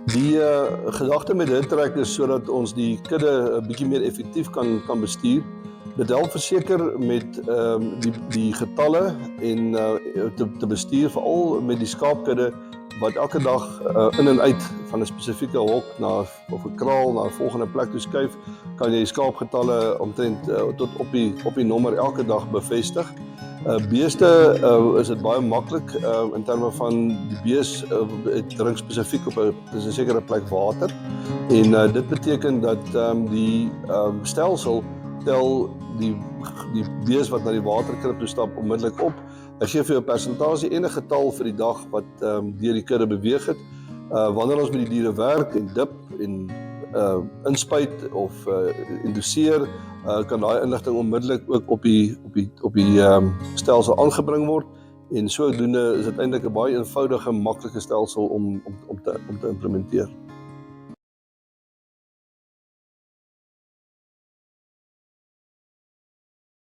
Die gedagte met dit trek is sodat ons die kudde 'n bietjie meer effektief kan bestuur. Dit help verseker met die getalle en te bestuur, veral met die skaapkudde wat elke dag in en uit van 'n spesifieke hok of 'n kraal na 'n volgende plek toe skuif, kan jy die skaapgetalle omtrent tot op die nommer elke dag bevestig. Beeste is dit baie maklik in terme van die bees drink spesifiek op 'n sekere plek water en dit beteken dat die stelsel tel die bees wat na die waterkrib toe stap onmiddellik op. Hy gee vir jou 'n persentasie en 'n getal vir die dag wat deur die kudde beweeg het. Wanneer ons met die diere werk en dip en inspuit of induseer, kan daai inligting onmiddellik ook op die stelsel aangebring word en sodoende is dit eintlik 'n baie eenvoudige, maklike stelsel om te implementeer.